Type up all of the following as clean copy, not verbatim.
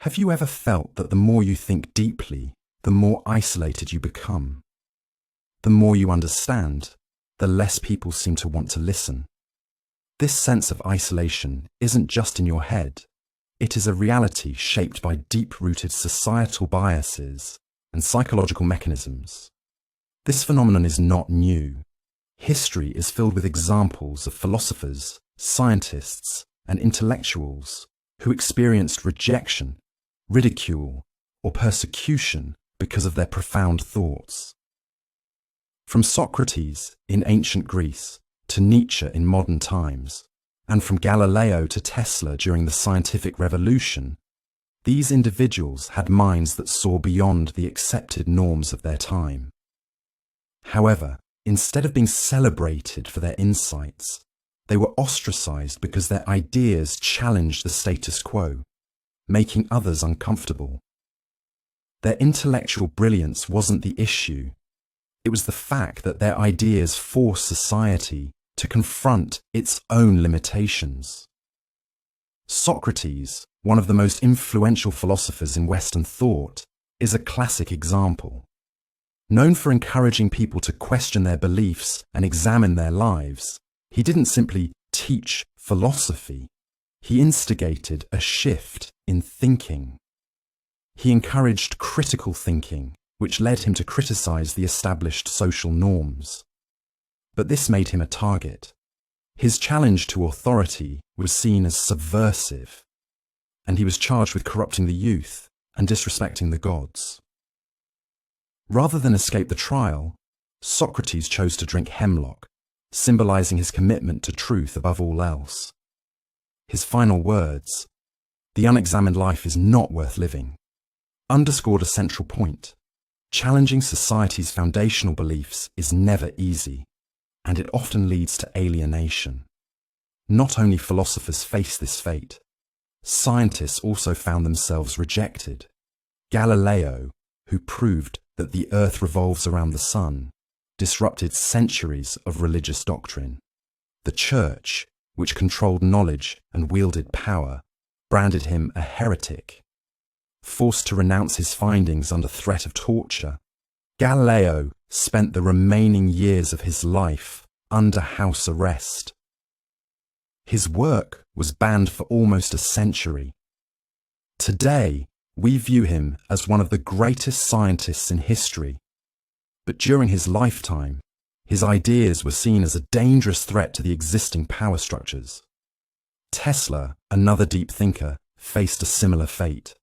Have you ever felt that the more you think deeply, the more isolated you become? The more you understand, the less people seem to want to listen. This sense of isolation isn't just in your head. It is a reality shaped by deep-rooted societal biases and psychological mechanisms. This phenomenon is not new. History is filled with examples of philosophers, scientists, and intellectuals who experienced rejection, ridicule, or persecution because of their profound thoughts. From Socrates in ancient Greece to Nietzsche in modern times, and from Galileo to Tesla during the scientific revolution, these individuals had minds that saw beyond the accepted norms of their time. However, instead of being celebrated for their insights, they were ostracized because their ideas challenged the status quo, making others uncomfortable. Their intellectual brilliance wasn't the issue. It was the fact that their ideas forced society to confront its own limitations. Socrates, one of the most influential philosophers in Western thought, is a classic example. Known for encouraging people to question their beliefs and examine their lives, he didn't simply teach philosophy. He instigated a shift in thinking. He encouraged critical thinking, which led him to criticize the established social norms. But this made him a target. His challenge to authority was seen as subversive, and he was charged with corrupting the youth and disrespecting the gods. Rather than escape the trial, Socrates chose to drink hemlock, symbolizing his commitment to truth above all else. His final words, "The unexamined life is not worth living," underscored a central point. Challenging society's foundational beliefs is never easy, and it often leads to alienation. Not only philosophers face this fate, scientists also found themselves rejected. Galileo, who proved that the earth revolves around the sun, disrupted centuries of religious doctrine. The church, which controlled knowledge and wielded power, branded him a heretic. Forced to renounce his findings under threat of torture, Galileo spent the remaining years of his life under house arrest. His work was banned for almost a century. Today, we view him as one of the greatest scientists in history. But during his lifetime, his ideas were seen as a dangerous threat to the existing power structures. Tesla, another deep thinker, faced a similar fate.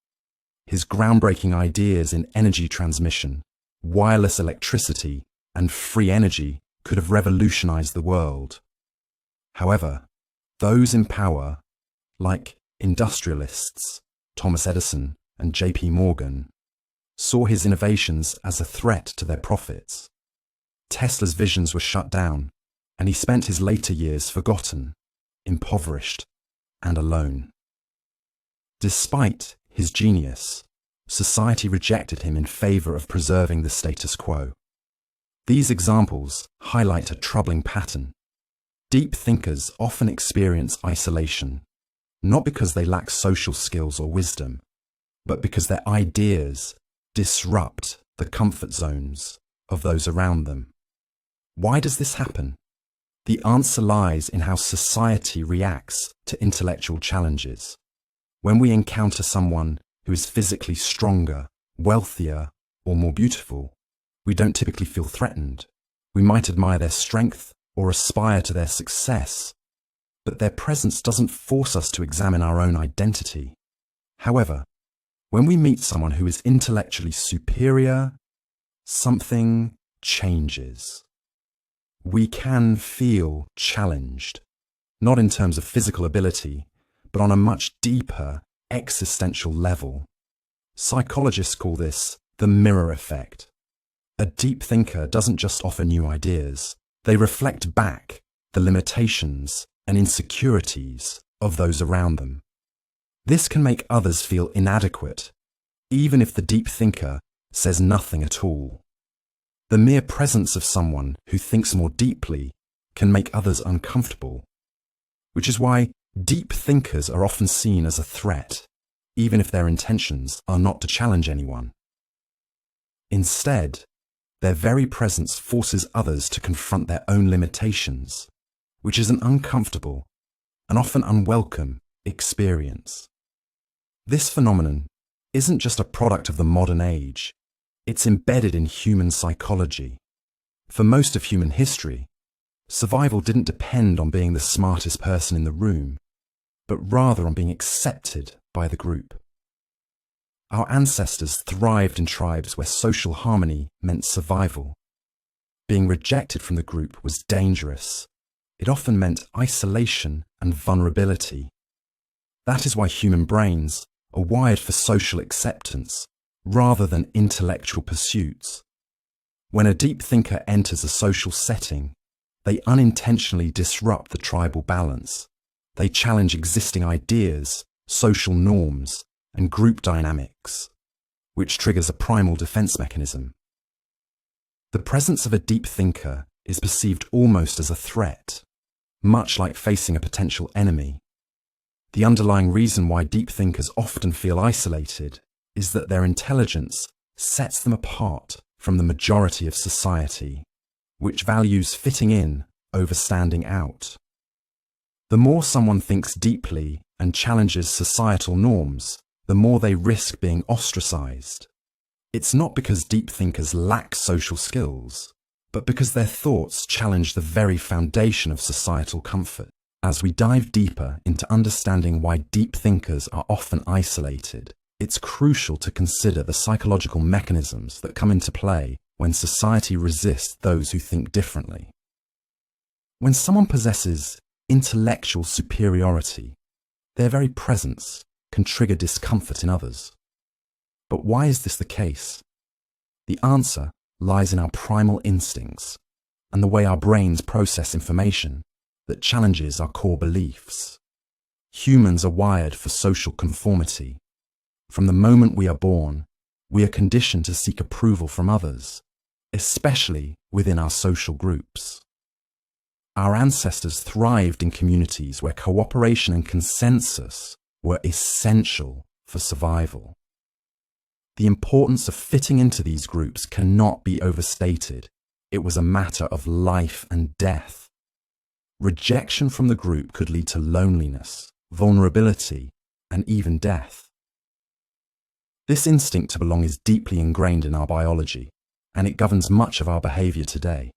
His groundbreaking ideas in energy transmission, wireless electricity, and free energy could have revolutionized the world. However, those in power, like industrialists, Thomas Edison and J.P. Morgan, saw his innovations as a threat to their profits. Tesla's visions were shut down, and he spent his later years forgotten, impoverished, and alone. Despite his genius, society rejected him in favor of preserving the status quo. These examples highlight a troubling pattern. Deep thinkers often experience isolation, not because they lack social skills or wisdom, but because their ideas disrupt the comfort zones of those around them. Why does this happen? The answer lies in how society reacts to intellectual challenges. When we encounter someone who is physically stronger, wealthier, or more beautiful, we don't typically feel threatened. We might admire their strength or aspire to their success, but their presence doesn't force us to examine our own identity. However, when we meet someone who is intellectually superior, something changes. We can feel challenged, not in terms of physical ability, but on a much deeper existential level. Psychologists call this the mirror effect. A deep thinker doesn't just offer new ideas, they reflect back the limitations and insecurities of those around them. This can make others feel inadequate, even if the deep thinker says nothing at all. The mere presence of someone who thinks more deeply can make others uncomfortable, which is why deep thinkers are often seen as a threat, even if their intentions are not to challenge anyone. Instead, their very presence forces others to confront their own limitations, which is an uncomfortable and often unwelcome experience. This phenomenon isn't just a product of the modern age, it's embedded in human psychology. For most of human history, survival didn't depend on being the smartest person in the room, but rather on being accepted by the group. Our ancestors thrived in tribes where social harmony meant survival. Being rejected from the group was dangerous. It often meant isolation and vulnerability. That is why human brains are wired for social acceptance rather than intellectual pursuits. When a deep thinker enters a social setting, they unintentionally disrupt the tribal balance. They challenge existing ideas, social norms, and group dynamics, which triggers a primal defense mechanism. The presence of a deep thinker is perceived almost as a threat, much like facing a potential enemy. The underlying reason why deep thinkers often feel isolated is that their intelligence sets them apart from the majority of society, which values fitting in over standing out. The more someone thinks deeply and challenges societal norms, the more they risk being ostracized. It's not because deep thinkers lack social skills, but because their thoughts challenge the very foundation of societal comfort. As we dive deeper into understanding why deep thinkers are often isolated, it's crucial to consider the psychological mechanisms that come into play when society resists those who think differently. When someone possesses intellectual superiority, their very presence can trigger discomfort in others. But why is this the case? The answer lies in our primal instincts and the way our brains process information that challenges our core beliefs. Humans are wired for social conformity. From the moment we are born, we are conditioned to seek approval from others, especially within our social groups. Our ancestors thrived in communities where cooperation and consensus were essential for survival. The importance of fitting into these groups cannot be overstated. It was a matter of life and death. Rejection from the group could lead to loneliness, vulnerability, and even death. This instinct to belong is deeply ingrained in our biology, and it governs much of our behavior today.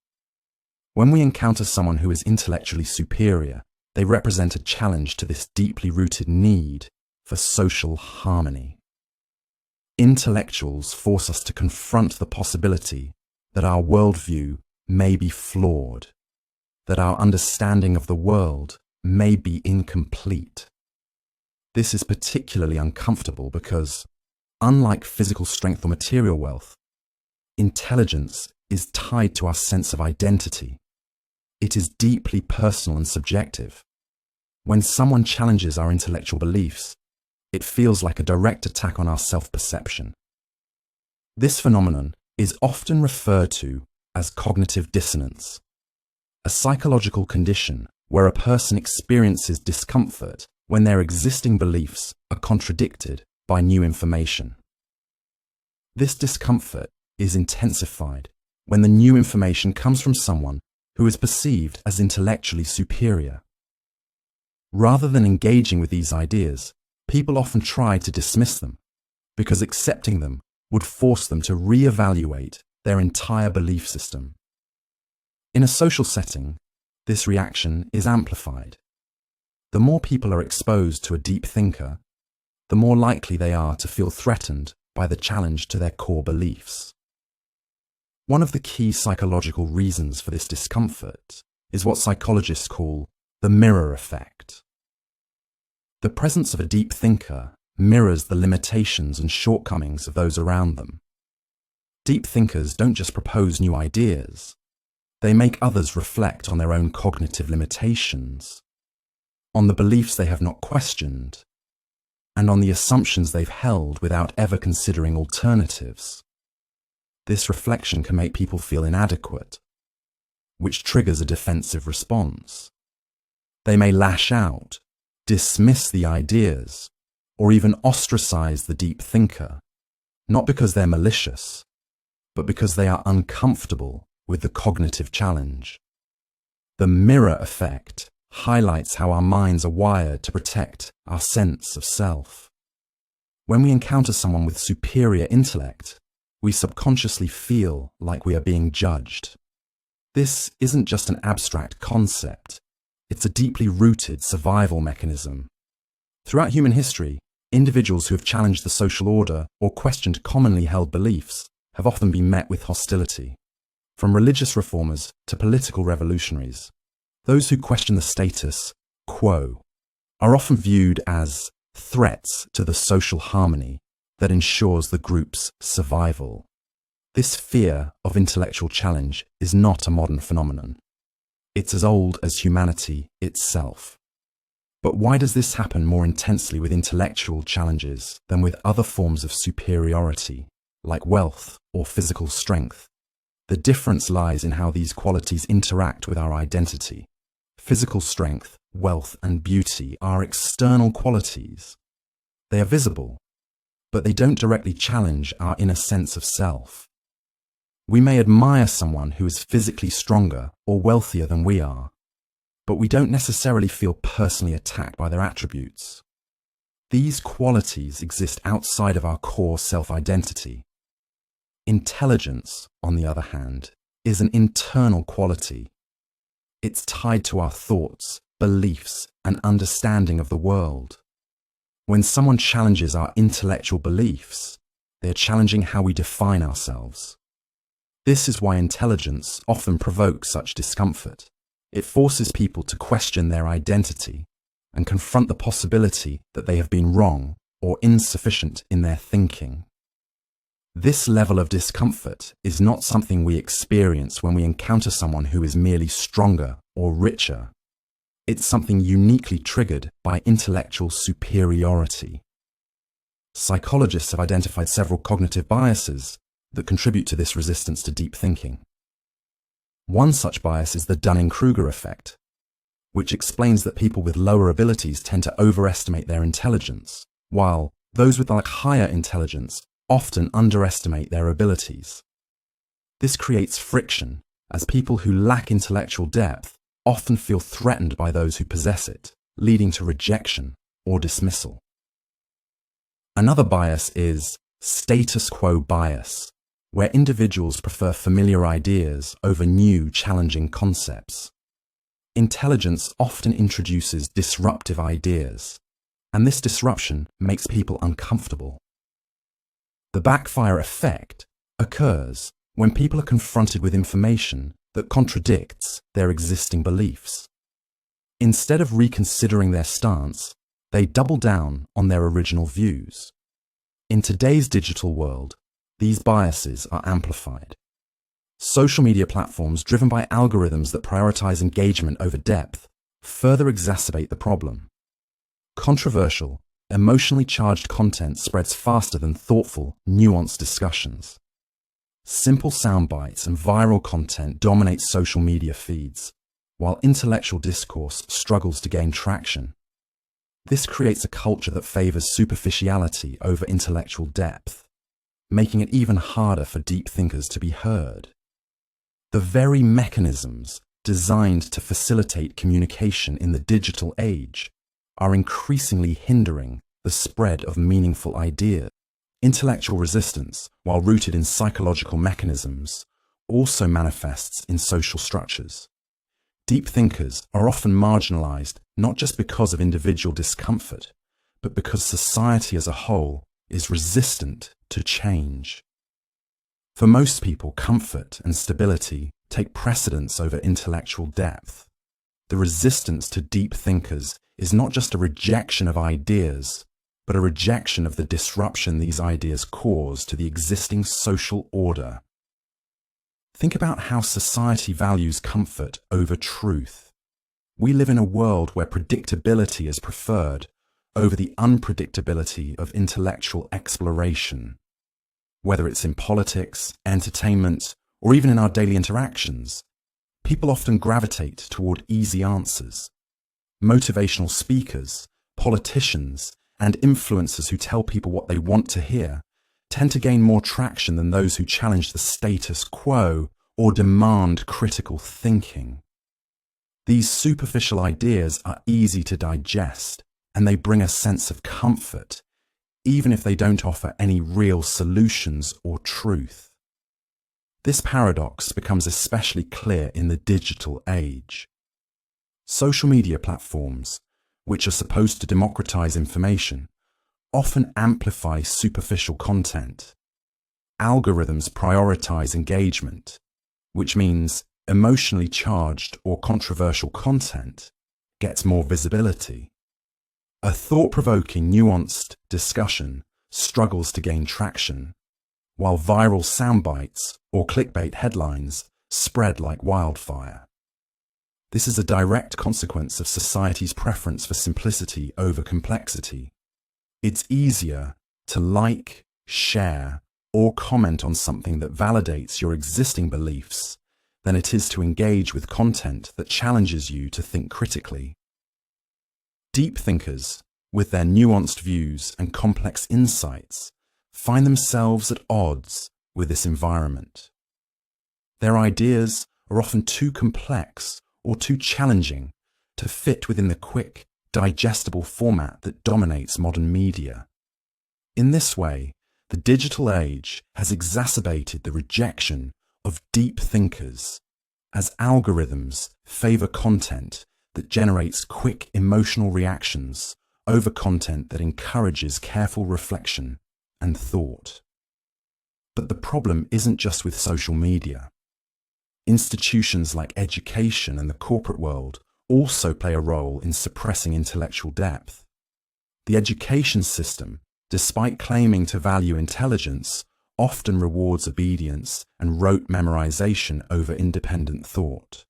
When we encounter someone who is intellectually superior, they represent a challenge to this deeply rooted need for social harmony. Intellectuals force us to confront the possibility that our worldview may be flawed, that our understanding of the world may be incomplete. This is particularly uncomfortable because, unlike physical strength or material wealth, intelligence is tied to our sense of identity. It is deeply personal and subjective. When someone challenges our intellectual beliefs, it feels like a direct attack on our self-perception. This phenomenon is often referred to as cognitive dissonance, a psychological condition where a person experiences discomfort when their existing beliefs are contradicted by new information. This discomfort is intensified when the new information comes from someone who is perceived as intellectually superior. Rather than engaging with these ideas, people often try to dismiss them, because accepting them would force them to reevaluate their entire belief system. In a social setting, this reaction is amplified. The more people are exposed to a deep thinker, the more likely they are to feel threatened by the challenge to their core beliefs. One of the key psychological reasons for this discomfort is what psychologists call the mirror effect. The presence of a deep thinker mirrors the limitations and shortcomings of those around them. Deep thinkers don't just propose new ideas, they make others reflect on their own cognitive limitations, on the beliefs they have not questioned, and on the assumptions they've held without ever considering alternatives. This reflection can make people feel inadequate, which triggers a defensive response. They may lash out, dismiss the ideas, or even ostracize the deep thinker, not because they're malicious, but because they are uncomfortable with the cognitive challenge. The mirror effect highlights how our minds are wired to protect our sense of self. When we encounter someone with superior intellect, we subconsciously feel like we are being judged. This isn't just an abstract concept, it's a deeply rooted survival mechanism. Throughout human history, individuals who have challenged the social order or questioned commonly held beliefs have often been met with hostility. From religious reformers to political revolutionaries, those who question the status quo are often viewed as threats to the social harmony that ensures the group's survival. This fear of intellectual challenge is not a modern phenomenon. It's as old as humanity itself. But why does this happen more intensely with intellectual challenges than with other forms of superiority, like wealth or physical strength? The difference lies in how these qualities interact with our identity. Physical strength, wealth, and beauty are external qualities. They are visible, but they don't directly challenge our inner sense of self. We may admire someone who is physically stronger or wealthier than we are, but we don't necessarily feel personally attacked by their attributes. These qualities exist outside of our core self-identity. Intelligence, on the other hand, is an internal quality. It's tied to our thoughts, beliefs, and understanding of the world. When someone challenges our intellectual beliefs, they are challenging how we define ourselves. This is why intelligence often provokes such discomfort. It forces people to question their identity and confront the possibility that they have been wrong or insufficient in their thinking. This level of discomfort is not something we experience when we encounter someone who is merely stronger or richer. It's something uniquely triggered by intellectual superiority. Psychologists have identified several cognitive biases that contribute to this resistance to deep thinking. One such bias is the Dunning-Kruger effect, which explains that people with lower abilities tend to overestimate their intelligence, while those with higher intelligence often underestimate their abilities. This creates friction, as people who lack intellectual depth often feel threatened by those who possess it, leading to rejection or dismissal. Another bias is status quo bias, where individuals prefer familiar ideas over new, challenging concepts. Intelligence often introduces disruptive ideas, and this disruption makes people uncomfortable. The backfire effect occurs when people are confronted with information that contradicts their existing beliefs. Instead of reconsidering their stance, they double down on their original views. In today's digital world, these biases are amplified. Social media platforms driven by algorithms that prioritize engagement over depth further exacerbate the problem. Controversial, emotionally charged content spreads faster than thoughtful, nuanced discussions. Simple sound bites and viral content dominate social media feeds, while intellectual discourse struggles to gain traction. This creates a culture that favors superficiality over intellectual depth, making it even harder for deep thinkers to be heard. The very mechanisms designed to facilitate communication in the digital age are increasingly hindering the spread of meaningful ideas. Intellectual resistance, while rooted in psychological mechanisms, also manifests in social structures. Deep thinkers are often marginalized not just because of individual discomfort, but because society as a whole is resistant to change. For most people, comfort and stability take precedence over intellectual depth. The resistance to deep thinkers is not just a rejection of ideas, but a rejection of the disruption these ideas cause to the existing social order. Think about how society values comfort over truth. We live in a world where predictability is preferred over the unpredictability of intellectual exploration. Whether it's in politics, entertainment, or even in our daily interactions, people often gravitate toward easy answers. Motivational speakers, politicians, and influencers who tell people what they want to hear tend to gain more traction than those who challenge the status quo or demand critical thinking. These superficial ideas are easy to digest, and they bring a sense of comfort, even if they don't offer any real solutions or truth. This paradox becomes especially clear in the digital age. Social media platforms, which are supposed to democratize information, often amplify superficial content. Algorithms prioritize engagement, which means emotionally charged or controversial content gets more visibility. A thought-provoking, nuanced discussion struggles to gain traction, while viral soundbites or clickbait headlines spread like wildfire. This is a direct consequence of society's preference for simplicity over complexity. It's easier to like, share, or comment on something that validates your existing beliefs than it is to engage with content that challenges you to think critically. Deep thinkers, with their nuanced views and complex insights, find themselves at odds with this environment. Their ideas are often too complex or too challenging to fit within the quick, digestible format that dominates modern media. In this way, the digital age has exacerbated the rejection of deep thinkers, as algorithms favor content that generates quick emotional reactions over content that encourages careful reflection and thought. But the problem isn't just with social media. Institutions like education and the corporate world also play a role in suppressing intellectual depth. The education system, despite claiming to value intelligence, often rewards obedience and rote memorization over independent thought.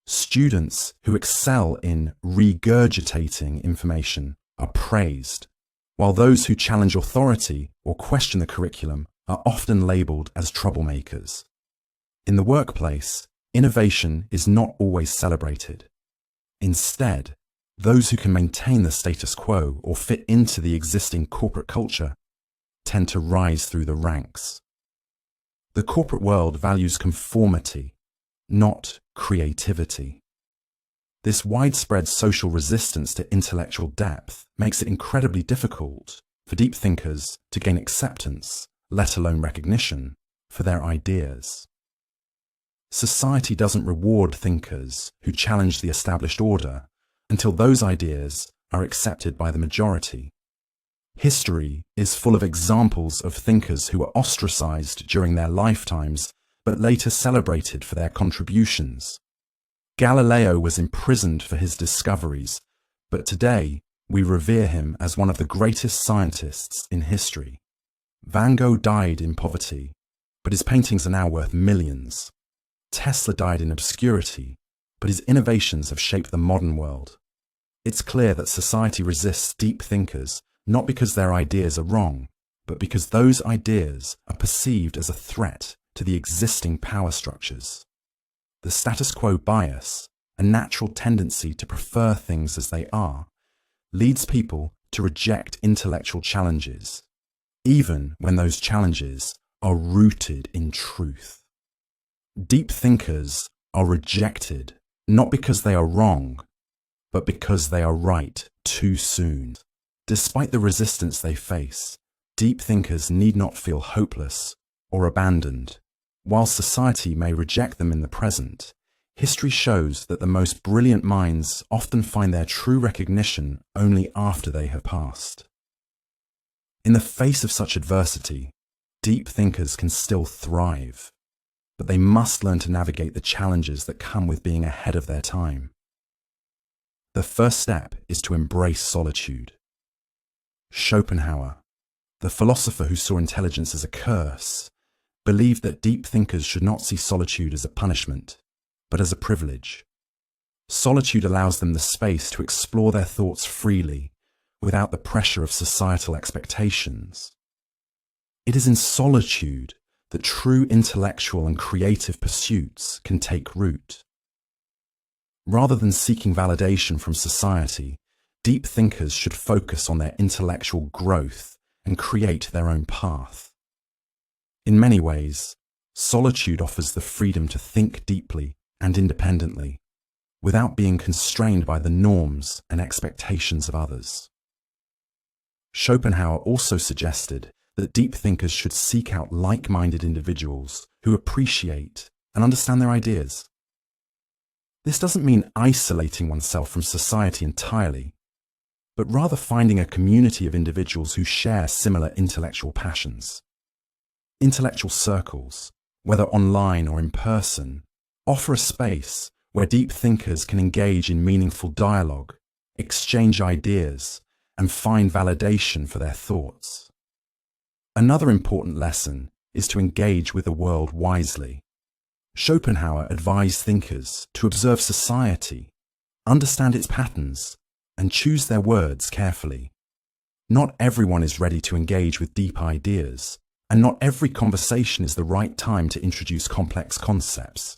Students who excel in regurgitating information are praised, while those who challenge authority or question the curriculum are often labeled as troublemakers. In the workplace, innovation is not always celebrated. Instead, those who can maintain the status quo or fit into the existing corporate culture tend to rise through the ranks. The corporate world values conformity, not creativity. This widespread social resistance to intellectual depth makes it incredibly difficult for deep thinkers to gain acceptance, let alone recognition, for their ideas. Society doesn't reward thinkers who challenge the established order until those ideas are accepted by the majority. History is full of examples of thinkers who were ostracized during their lifetimes but later celebrated for their contributions. Galileo was imprisoned for his discoveries, but today we revere him as one of the greatest scientists in history. Van Gogh died in poverty, but his paintings are now worth millions. Tesla died in obscurity, but his innovations have shaped the modern world. It's clear that society resists deep thinkers not because their ideas are wrong, but because those ideas are perceived as a threat to the existing power structures. The status quo bias, a natural tendency to prefer things as they are, leads people to reject intellectual challenges, even when those challenges are rooted in truth. Deep thinkers are rejected not because they are wrong, but because they are right too soon. Despite the resistance they face, deep thinkers need not feel hopeless or abandoned. While society may reject them in the present, history shows that the most brilliant minds often find their true recognition only after they have passed. In the face of such adversity, deep thinkers can still thrive, but they must learn to navigate the challenges that come with being ahead of their time. The first step is to embrace solitude. Schopenhauer, the philosopher who saw intelligence as a curse, believed that deep thinkers should not see solitude as a punishment, but as a privilege. Solitude allows them the space to explore their thoughts freely, without the pressure of societal expectations. It is in solitude that true intellectual and creative pursuits can take root. Rather than seeking validation from society, deep thinkers should focus on their intellectual growth and create their own path. In many ways, solitude offers the freedom to think deeply and independently, without being constrained by the norms and expectations of others. Schopenhauer also suggested that deep thinkers should seek out like-minded individuals who appreciate and understand their ideas. This doesn't mean isolating oneself from society entirely, but rather finding a community of individuals who share similar intellectual passions. Intellectual circles, whether online or in person, offer a space where deep thinkers can engage in meaningful dialogue, exchange ideas, and find validation for their thoughts. Another important lesson is to engage with the world wisely. Schopenhauer advised thinkers to observe society, understand its patterns, and choose their words carefully. Not everyone is ready to engage with deep ideas, and not every conversation is the right time to introduce complex concepts.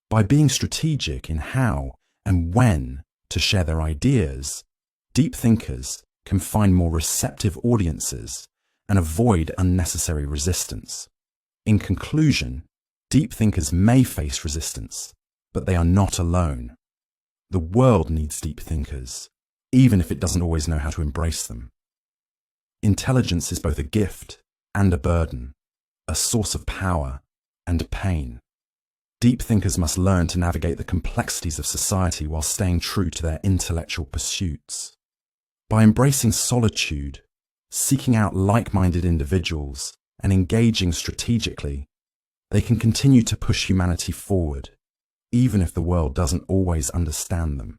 By being strategic in how and when to share their ideas, deep thinkers can find more receptive audiences and avoid unnecessary resistance. In conclusion, deep thinkers may face resistance, but they are not alone. The world needs deep thinkers, even if it doesn't always know how to embrace them. Intelligence is both a gift and a burden, a source of power and pain. Deep thinkers must learn to navigate the complexities of society while staying true to their intellectual pursuits. By embracing solitude, seeking out like-minded individuals, and engaging strategically, they can continue to push humanity forward, even if the world doesn't always understand them.